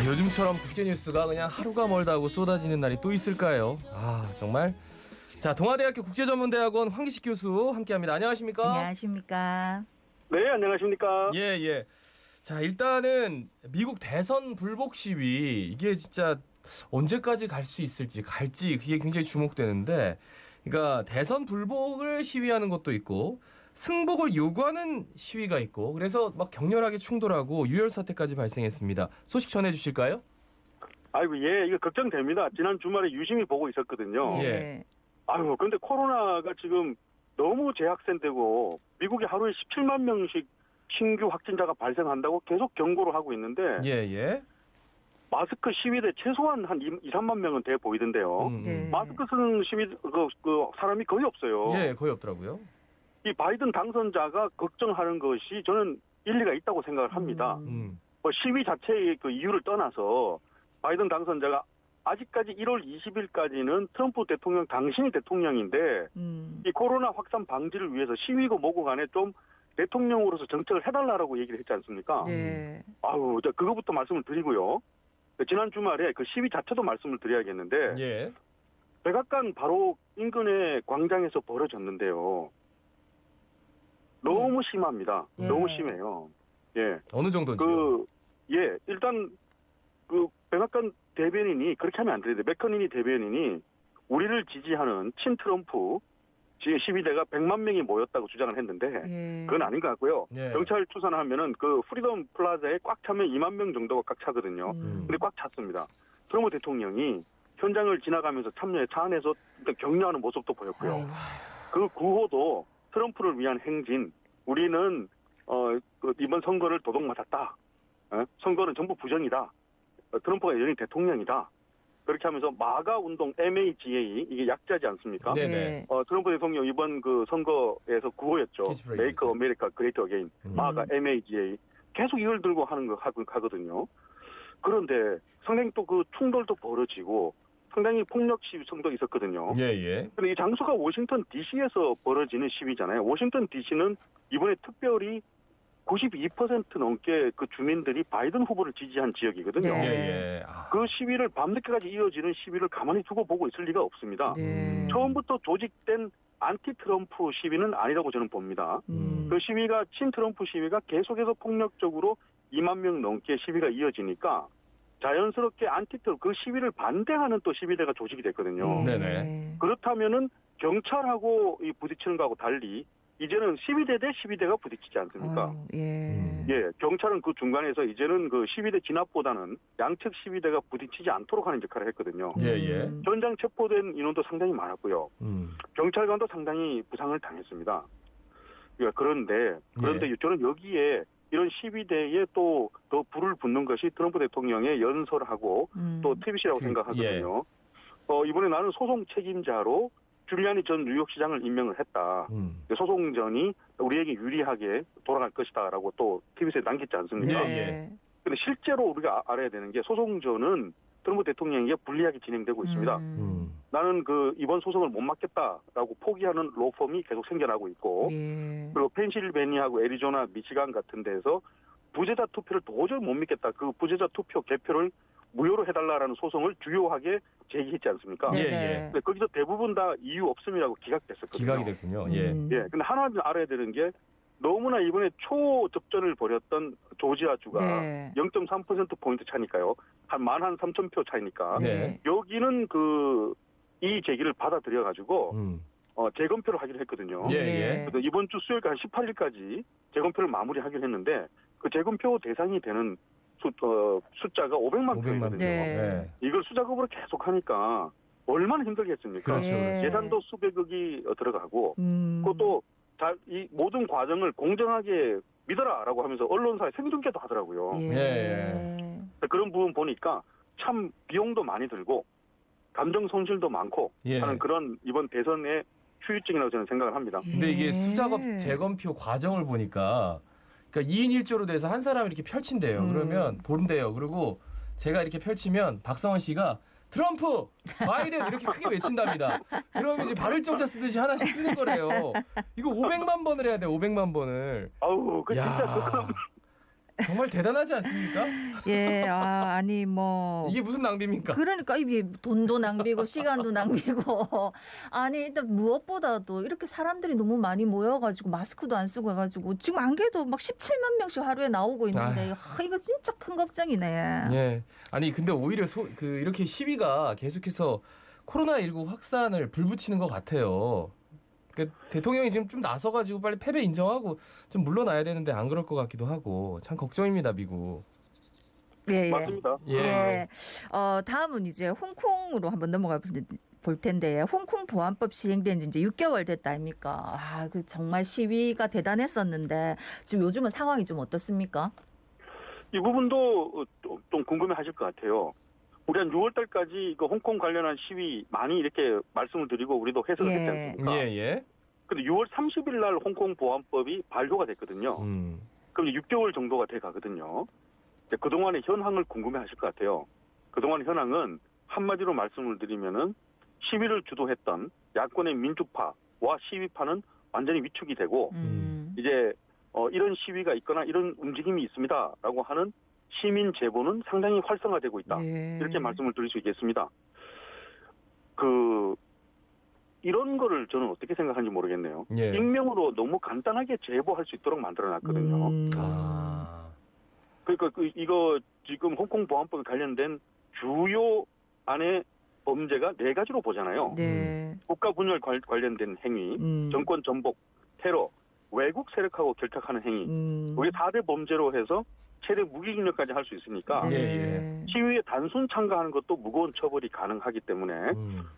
요즘처럼 국제뉴스가 그냥 하루가 멀다고 쏟아지는 날이 또 있을까요? 정말. 자, 동아대학교 국제전문대학원 황기식 교수 함께합니다. 안녕하십니까? 안녕하십니까? 네, 안녕하십니까? 예. 자, 일단은 미국 대선 불복 시위 이게 진짜 언제까지 갈 수 있을지 갈지 그게 굉장히 주목되는데, 그러니까 대선 불복을 시위하는 것도 있고 승복을 요구하는 시위가 있고, 그래서 막 격렬하게 충돌하고 유혈 사태까지 발생했습니다. 소식 전해 주실까요? 아이고, 예, 이거 걱정됩니다. 지난 주말에 유심히 보고 있었거든요. 예. 아이고, 근데 코로나가 지금 너무 재확산되고 미국이 하루에 17만 명씩 신규 확진자가 발생한다고 계속 경고를 하고 있는데 예. 마스크 시위대 최소한 한 2, 3만 명은 돼 보이던데요. 네. 마스크 쓰는 시위 그 사람이 거의 없어요. 예, 거의 없더라고요. 이 바이든 당선자가 걱정하는 것이 저는 일리가 있다고 생각을 합니다. 뭐 시위 자체의 그 이유를 떠나서 바이든 당선자가 아직까지 1월 20일까지는 트럼프 대통령 당신이 대통령인데 이 코로나 확산 방지를 위해서 시위고 뭐고 간에 좀 대통령으로서 정책을 해달라고 얘기를 했지 않습니까? 네. 아우, 저 그거부터 말씀을 드리고요. 지난 주말에 그 시위 자체도 말씀을 드려야겠는데 예. 백악관 바로 인근의 광장에서 벌어졌는데요. 너무 심합니다. 예. 너무 심해요. 예. 어느 정도지요? 일단 그 백악관 대변인이 그렇게 하면 안 되는데, 맥커니니 대변인이 우리를 지지하는 친 트럼프 시위대가 100만 명이 모였다고 주장을 했는데 그건 아닌 것 같고요. 예. 경찰 추산하면은 그 프리덤 플라자에 꽉 차면 2만 명 정도가 꽉 차거든요. 근데 꽉 찼습니다. 트럼프 대통령이 현장을 지나가면서 참여해 차 안에서 일단 격려하는 모습도 보였고요. 아이고. 그 구호도 트럼프를 위한 행진. 우리는 그 이번 선거를 도둑 맞았다. 선거는 전부 부정이다. 트럼프가 여전히 대통령이다. 그렇게 하면서 마가 운동 MAGA 이게 약자지 않습니까? 네네. 트럼프 대통령 이번 그 선거에서 구호였죠. 캐치프레이즈. Make America Great Again. 마가 MAGA 계속 이걸 들고 하는 거 하거든요. 그런데 상당히 또 그 충돌도 벌어지고 상당히 폭력 시위성도 있었거든요. 예. 근데 이 장소가 워싱턴 DC에서 벌어지는 시위잖아요. 워싱턴 DC는 이번에 특별히 92% 넘게 그 주민들이 바이든 후보를 지지한 지역이거든요. 예. 그 시위를 밤늦게까지 이어지는 시위를 가만히 두고 보고 있을 리가 없습니다. 처음부터 조직된 안티 트럼프 시위는 아니라고 저는 봅니다. 그 시위가 친 트럼프 시위가 계속해서 폭력적으로 2만 명 넘게 시위가 이어지니까 자연스럽게 안티 트럼프 그 시위를 반대하는 또 시위대가 조직이 됐거든요. 네네. 그렇다면은 경찰하고 이 부딪히는 거하고 달리 이제는 시위대 대 시위대가 부딪히지 않습니까? 예, 경찰은 그 중간에서 이제는 그 시위대 진압보다는 양측 시위대가 부딪히지 않도록 하는 역할을 했거든요. 예. 현장 체포된 인원도 상당히 많았고요. 경찰관도 상당히 부상을 당했습니다. 예, 그런데 저는 여기에 이런 시위대에 또 더 불을 붙는 것이 트럼프 대통령의 연설하고 또 TVC라고 생각하거든요. 이번에 나는 소송 책임자로 줄리아니 전 뉴욕시장을 임명을 했다. 소송전이 우리에게 유리하게 돌아갈 것이다라고 또 TVC에 남겼지 않습니까? 예. 근데 실제로 우리가 알아야 되는 게 소송전은 트럼프 대통령에게 불리하게 진행되고 있습니다. 나는 그 이번 소송을 못 맡겠다라고 포기하는 로펌이 계속 생겨나고 있고, 그리고 펜실베니아하고 애리조나, 미시간 같은 데서 부재자 투표를 도저히 못 믿겠다. 그 부재자 투표 개표를 무효로 해달라라는 소송을 주요하게 제기했지 않습니까? 예. 근데 거기서 대부분 다 이유 없음이라고 기각됐었거든요. 기각이 됐군요. 예. 근데 하나 알아야 되는 게 너무나 이번에 초접전을 벌였던 조지아주가 0.3%포인트 차니까요. 한 13,000표 차이니까. 네. 여기는 이 제기를 받아들여가지고 재검표를 하기로 했거든요. 예. 그래서 이번 주 수요일 한 18일까지 재검표를 마무리하기로 했는데 그 재검표 대상이 되는 숫자가 500만 표거든요. 네. 이걸 수작업으로 계속 하니까 얼마나 힘들겠습니까? 그렇죠. 예산도 수백억이 들어가고 그것도 이 모든 과정을 공정하게 믿어라라고 하면서 언론사에 생중계도 하더라고요. 그런 부분 보니까 참 비용도 많이 들고 감정 손실도 많고 하는 그런 이번 대선의 후유증이라고 저는 생각을 합니다. 근데 이게 수작업 재검표 과정을 보니까 그러니까 2인 1조로 돼서 한 사람이 이렇게 펼친대요. 그러면 본대요. 그리고 제가 이렇게 펼치면 박성원 씨가 트럼프, 바이든 이렇게 크게 외친답니다. 그러면 이제 발을정자 쓰듯이 하나씩 쓰는 거래요. 이거 500만 번을 해야 돼. 500만 번을. 아우, 그 진짜 정말 대단하지 않습니까? 예, 아니 뭐 이게 무슨 낭비입니까? 그러니까 이게 돈도 낭비고 시간도 낭비고 아니 일단 무엇보다도 이렇게 사람들이 너무 많이 모여가지고 마스크도 안 쓰고 해가지고 지금 안개도 막 17만 명씩 하루에 나오고 있는데 이거 진짜 큰 걱정이네. 예. 아니 근데 오히려 이렇게 시위가 계속해서 코로나19 확산을 불붙이는 것 같아요. 대통령이 지금 좀 나서가지고 빨리 패배 인정하고 좀 물러나야 되는데 안 그럴 것 같기도 하고 참 걱정입니다, 미국. 예, 예. 맞습니다. 예. 다음은 이제 홍콩으로 한번 넘어가 볼 텐데 홍콩 보안법 시행된 지 이제 6개월 됐다 아닙니까? 그 정말 시위가 대단했었는데 지금 요즘은 상황이 좀 어떻습니까? 이 부분도 좀 궁금해하실 것 같아요. 우리 한 6월 달까지 홍콩 관련한 시위 많이 이렇게 말씀을 드리고 우리도 해석을 했지 않습니까? 예. 근데 6월 30일 날 홍콩 보안법이 발효가 됐거든요. 그럼 6개월 정도가 돼 가거든요. 그동안의 현황을 궁금해하실 것 같아요. 그동안의 현황은 한마디로 말씀을 드리면은 시위를 주도했던 야권의 민주파와 시위파는 완전히 위축이 되고 이제 이런 시위가 있거나 이런 움직임이 있습니다라고 하는 시민 제보는 상당히 활성화되고 있다. 네. 이렇게 말씀을 드릴 수 있겠습니다. 이런 거를 저는 어떻게 생각하는지 모르겠네요. 예. 익명으로 너무 간단하게 제보할 수 있도록 만들어놨거든요. 그러니까 이거 지금 홍콩 보안법에 관련된 주요 안에 범죄가 4가지로 보잖아요. 네. 국가 분열 관련된 행위, 정권 전복, 테러, 외국 세력하고 결탁하는 행위. 이게 4대 범죄로 해서 최대 무기징역까지 할 수 있으니까 네. 시위에 단순 참가하는 것도 무거운 처벌이 가능하기 때문에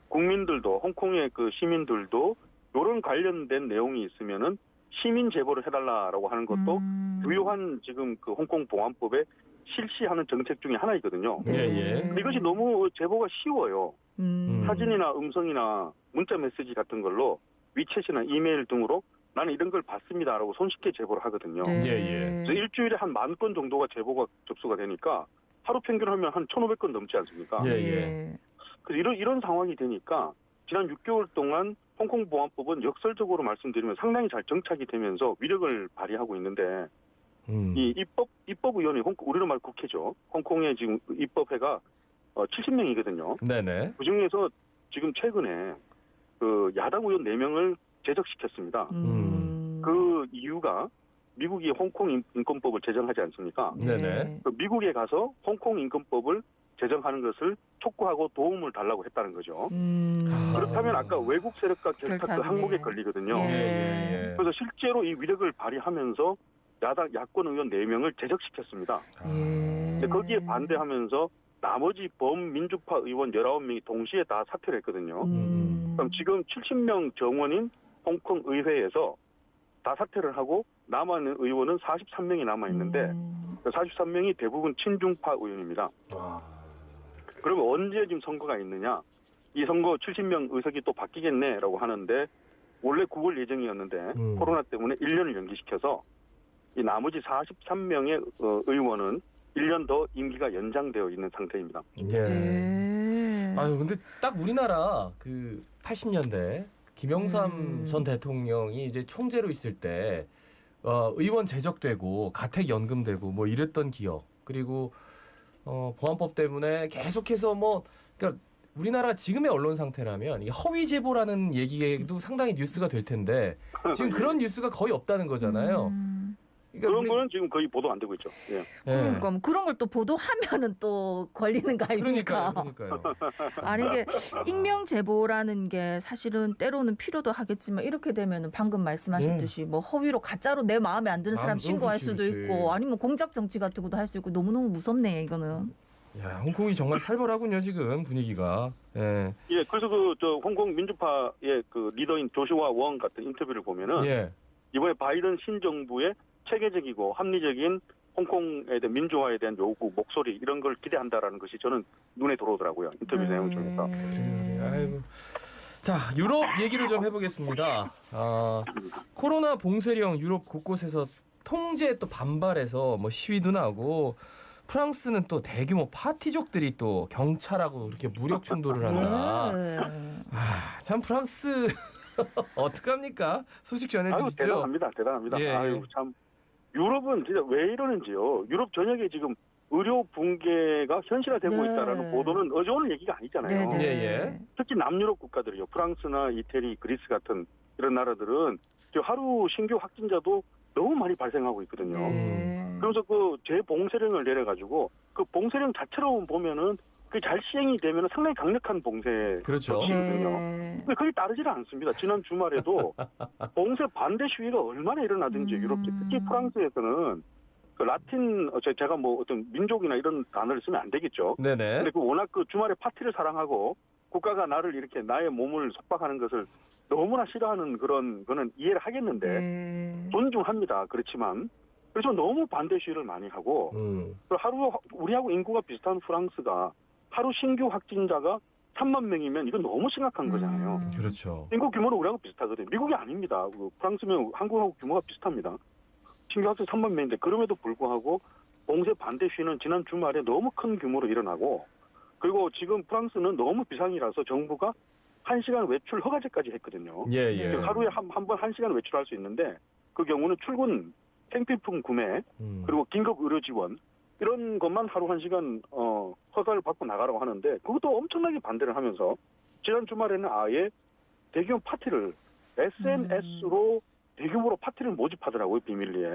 국민들도 홍콩의 시민들도 이런 관련된 내용이 있으면은 시민 제보를 해달라라고 하는 것도 유효한 지금 홍콩 보안법에 실시하는 정책 중에 하나이거든요. 예. 근데 이것이 너무 제보가 쉬워요. 사진이나 음성이나 문자 메시지 같은 걸로 위챗이나 이메일 등으로 나는 이런 걸 봤습니다라고 손쉽게 제보를 하거든요. 예. 그래서 일주일에 한 10,000건 정도가 제보가 접수가 되니까 하루 평균 하면 한 1,500건 넘지 않습니까? 예. 그래서 이런 상황이 되니까 지난 6개월 동안 홍콩 보안법은 역설적으로 말씀드리면 상당히 잘 정착이 되면서 위력을 발휘하고 있는데 이 입법위원회 우리로 말 국회죠. 홍콩의 지금 입법회가 70명이거든요. 네네. 그 중에서 지금 최근에 야당 의원 4명을 제적시켰습니다. 그 이유가 미국이 홍콩 인권법을 제정하지 않습니까? 네네. 미국에 가서 홍콩 인권법을 제정하는 것을 촉구하고 도움을 달라고 했다는 거죠. 그렇다면 아까 외국 세력과 결탁 그 항목에 걸리거든요. 예. 그래서 실제로 이 위력을 발휘하면서 야권 의원 4명을 제적시켰습니다. 근데 거기에 반대하면서 나머지 범민주파 의원 19명이 동시에 다 사퇴를 했거든요. 그럼 지금 70명 정원인 홍콩 의회에서 다 사퇴를 하고 남아있는 의원은 43명이 남아있는데 그 43명이 대부분 친중파 의원입니다. 그러면 언제 지금 선거가 있느냐? 이 선거 70명 의석이 또 바뀌겠네라고 하는데 원래 9월 예정이었는데 코로나 때문에 1년을 연기시켜서 이 나머지 43명의 의원은 1년 더 임기가 연장되어 있는 상태입니다. 예. 아유 근데 딱 우리나라 80년대 김영삼 전 대통령이 이제 총재로 있을 때 의원 제적되고 가택 연금되고 뭐 이랬던 기억 그리고 보안법 때문에 계속해서 그러니까 우리나라가 지금의 언론 상태라면 이게 허위 제보라는 얘기에도 상당히 뉴스가 될 텐데 지금 그런 뉴스가 거의 없다는 거잖아요. 그런 거는 지금 거의 보도 안 되고 있죠. 예. 그러니까 그런 걸 또 보도하면은 또 걸리는 거 아닙니까? 그러니까요. 아니 이게 익명 제보라는 게 사실은 때로는 필요도 하겠지만 이렇게 되면은 방금 말씀하셨듯이 뭐 허위로 가짜로 내 마음에 안 드는 사람 신고할 수도 있고 아니면 공작 정치 같은 것도 할 수 있고 너무너무 무섭네 이거는. 야, 홍콩이 정말 살벌하군요 지금 분위기가. 예. 그래서 홍콩 민주파의 리더인 조슈아 웡 같은 인터뷰를 보면은 이번에 바이든 신정부의 체계적이고 합리적인 홍콩에 대한 민주화에 대한 요구, 목소리 이런 걸 기대한다라는 것이 저는 눈에 들어오더라고요. 인터뷰 내용 중에서. 아이고. 자, 유럽 얘기를 좀 해보겠습니다. 코로나 봉쇄령 유럽 곳곳에서 통제에 또 반발해서 뭐 시위도 나고 프랑스는 또 대규모 파티족들이 또 경찰하고 이렇게 무력 충돌을 한다. 참 프랑스 어떡합니까? 소식 전해주시죠. 대단합니다. 예. 아유 참 유럽은 진짜 왜 이러는지요. 유럽 전역에 지금 의료 붕괴가 현실화되고 네. 있다라는 보도는 어제 오늘 얘기가 아니잖아요. 네네. 예. 특히 남유럽 국가들이요. 프랑스나 이태리, 그리스 같은 이런 나라들은 지금 하루 신규 확진자도 너무 많이 발생하고 있거든요. 네. 그래서 그 재봉쇄령을 내려가지고 그 봉쇄령 자체로 보면은 그 잘 시행이 되면 상당히 강력한 봉쇄 그렇죠. 거든요. 네. 근데 그게 따르지를 않습니다. 지난 주말에도 봉쇄 반대 시위가 얼마나 일어나든지 유럽 특히 프랑스에서는 그 라틴 제가 뭐 어떤 민족이나 이런 단어를 쓰면 안 되겠죠. 네네. 근데 그 워낙 그 주말에 파티를 사랑하고 국가가 나를 이렇게 나의 몸을 속박하는 것을 너무나 싫어하는 그런 거는 이해를 하겠는데 네. 존중합니다. 그렇지만 그래서 너무 반대 시위를 많이 하고 하루 우리하고 인구가 비슷한 프랑스가 하루 신규 확진자가 3만 명이면 이건 너무 심각한 거잖아요. 그렇죠. 인구 규모는 우리하고 비슷하거든요. 미국이 아닙니다. 그 프랑스면 한국하고 규모가 비슷합니다. 신규 확진 3만 명인데 그럼에도 불구하고 봉쇄 반대 시위는 지난 주말에 너무 큰 규모로 일어나고 그리고 지금 프랑스는 너무 비상이라서 정부가 1시간 외출 허가제까지 했거든요. 예. 네. 하루에 한 번 1시간 외출할 수 있는데 그 경우는 출근, 생필품 구매, 그리고 긴급 의료 지원 이런 것만 하루 1시간 허가를 받고 나가라고 하는데 그것도 엄청나게 반대를 하면서 지난 주말에는 아예 대규모 파티를 SNS로 대규모로 파티를 모집하더라고요. 비밀리에.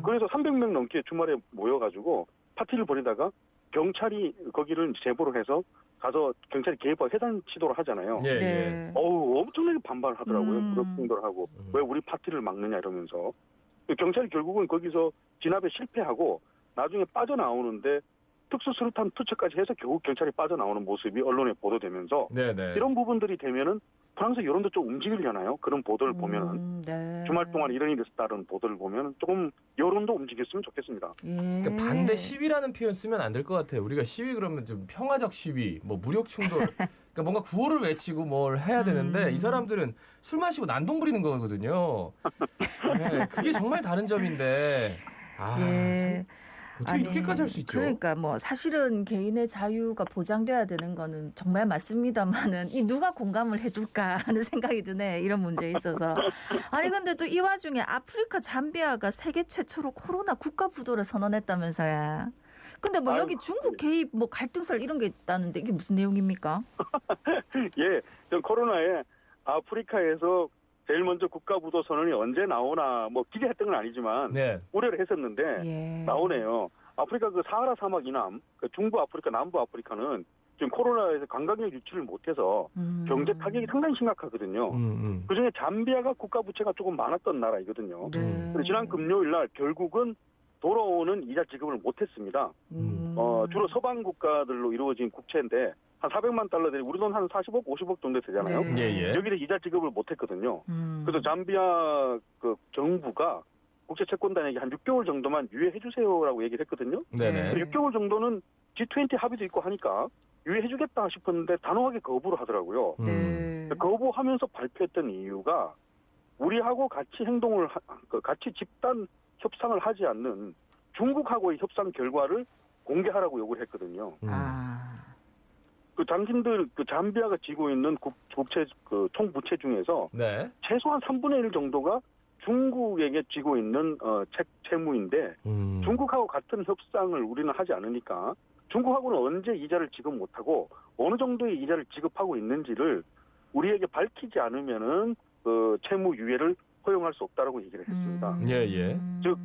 그래서 300명 넘게 주말에 모여가지고 파티를 벌이다가 경찰이 거기를 제보를 해서 가서 경찰이 개입하고 해산 치도를 하잖아요. 예. 네. 엄청나게 반발을 하더라고요. 무력충돌을 하고 왜 우리 파티를 막느냐 이러면서 경찰이 결국은 거기서 진압에 실패하고 나중에 빠져나오는데 특수수류탄 투척까지 해서 결국 경찰이 빠져나오는 모습이 언론에 보도되면서 네네. 이런 부분들이 되면은 프랑스 여론도 좀 움직이려나요? 그런 보도를 보면은 네. 주말 동안 이런 일이 있었다는 보도를 보면 조금 여론도 움직였으면 좋겠습니다. 예. 그러니까 반대 시위라는 표현 쓰면 안 될 것 같아요. 우리가 시위 그러면 좀 평화적 시위, 뭐 무력 충돌, 그러니까 뭔가 구호를 외치고 뭘 해야 되는데 이 사람들은 술 마시고 난동 부리는 거거든요. 네, 그게 정말 다른 점인데. 예. 어떻게 아니, 이렇게까지 할 수 있죠? 그러니까 뭐 사실은 개인의 자유가 보장돼야 되는 거는 정말 맞습니다만은 이 누가 공감을 해줄까 하는 생각이 드네. 이런 문제에 있어서. 아니 근데 또 이 와중에 아프리카 잠비아가 세계 최초로 코로나 국가 부도를 선언했다면서요. 근데 뭐 여기 중국 개입 뭐 갈등설 이런 게 있다는데 이게 무슨 내용입니까? 예, 전 코로나에 아프리카에서 제일 먼저 국가부도 선언이 언제 나오나 뭐 기대했던 건 아니지만 네. 우려를 했었는데 예. 나오네요. 아프리카 그 사하라 사막 이남, 그 중부 아프리카, 남부 아프리카는 지금 코로나에서 관광객 유치를 못해서 경제 타격이 상당히 심각하거든요. 그중에 잠비아가 국가 부채가 조금 많았던 나라이거든요. 네. 그래서 지난 금요일 날 결국은 돌아오는 이자 지급을 못했습니다. 주로 서방 국가들로 이루어진 국채인데 한 400만 달러 되는 우리 돈 한 40억, 50억 정도 되잖아요. 네. 예. 여기에 이자 지급을 못했거든요. 그래서 잠비아 그 정부가 국제 채권단에게 한 6개월 정도만 유예해 주세요라고 얘기를 했거든요. 네네. 6개월 정도는 G20 합의도 있고 하니까 유예해 주겠다 싶었는데 단호하게 거부를 하더라고요. 네. 거부하면서 발표했던 이유가 우리하고 같이 같이 집단 협상을 하지 않는 중국하고의 협상 결과를 공개하라고 요구를 했거든요. 그 당신들 그 잠비아가 지고 있는 국채 그 총부채 중에서 네. 최소한 3분의 1 정도가 중국에게 지고 있는 채무인데 중국하고 같은 협상을 우리는 하지 않으니까 중국하고는 언제 이자를 지급 못하고 어느 정도의 이자를 지급하고 있는지를 우리에게 밝히지 않으면은 그 채무 유예를 허용할 수 없다라고 얘기를 했습니다. 예. 즉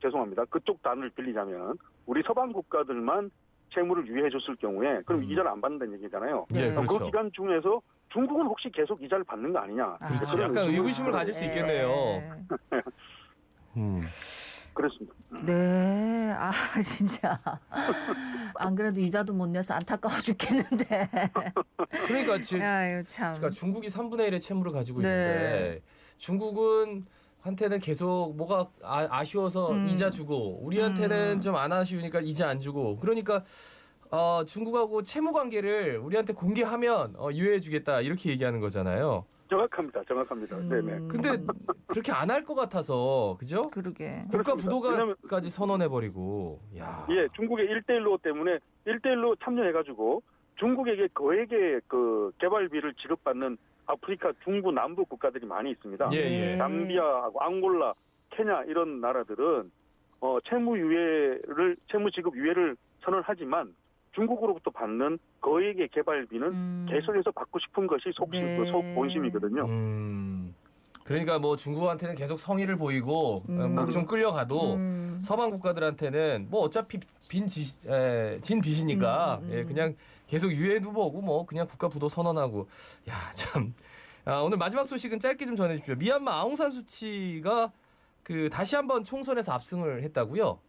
죄송합니다. 그쪽 단어를 빌리자면 우리 서방 국가들만 채무를 유예해줬을 경우에 그럼 이자를 안 받는다는 얘기잖아요. 예, 그렇죠. 그 기간 중에서 중국은 혹시 계속 이자를 받는 거 아니냐? 그렇지. 그런 약간 의심을 의구심을 가질 수 있겠네요. 그렇습니다. 네. 아 진짜 안 그래도 이자도 못 내서 안타까워 죽겠는데. 그러니까 지금 아유 참. 그러니까 중국이 3분의 1의 채무를 가지고 네. 있는데 중국은 한테는 계속 뭐가 아쉬워서 이자 주고 우리한테는 좀 안 아쉬우니까 이자 안 주고 그러니까 중국하고 채무 관계를 우리한테 공개하면 유예해 주겠다 이렇게 얘기하는 거잖아요. 정확합니다. 네네. 근데 그렇게 안 할 것 같아서 그죠? 그러게. 국가 그렇습니다. 부도까지 선언해 버리고. 야. 예, 중국의 1대1로 때문에 1대1로 참여해가지고 중국에게 거액의 그 개발비를 지급받는 아프리카 중부 남부 국가들이 많이 있습니다. 예. 잠비아하고 앙골라, 케냐 이런 나라들은 채무 지급 유예를 선언하지만 중국으로부터 받는 거액의 개발비는 계속해서 받고 싶은 것이 속 본심이거든요. 그러니까 뭐 중국한테는 계속 성의를 보이고 뭐 좀 끌려가도 서방 국가들한테는 뭐 어차피 진 빚이니까 예, 그냥 계속 유예도 보고 뭐 그냥 국가 부도 선언하고 야 참. 오늘 마지막 소식은 짧게 좀 전해주십시오. 미얀마 아웅산 수치가 그 다시 한번 총선에서 압승을 했다고요?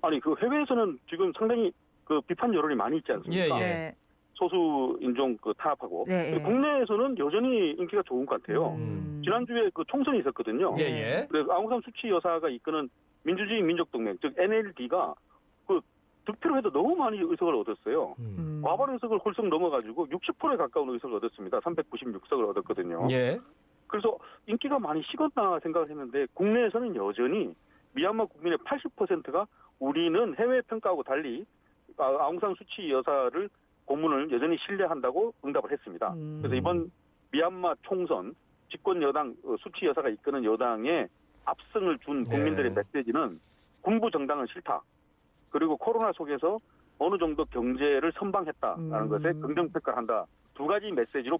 아니 그 해외에서는 지금 상당히 그 비판 여론이 많이 있지 않습니까? 예, 예. 네. 소수 인종 그 탄압하고 네. 국내에서는 여전히 인기가 좋은 것 같아요. 지난주에 그 총선이 있었거든요. 예, 예. 그래서 아웅산 수치 여사가 이끄는 민주주의 민족동맹 즉 NLD가 그 득표로 해도 너무 많이 의석을 얻었어요. 과반 의석을 홀썩 넘어가지고 60%에 가까운 의석을 얻었습니다. 396석을 얻었거든요. 예. 그래서 인기가 많이 식었나 생각을 했는데 국내에서는 여전히 미얀마 국민의 80%가 우리는 해외 평가하고 달리 아웅산 수치 여사를 고문을 여전히 신뢰한다고 응답을 했습니다. 그래서 이번 미얀마 총선 집권 여당 수치 여사가 이끄는 여당에 압승을 준 국민들의 메시지는 군부 정당은 싫다. 그리고 코로나 속에서 어느 정도 경제를 선방했다라는 것에 긍정 평가를 한다. 두 가지 메시지로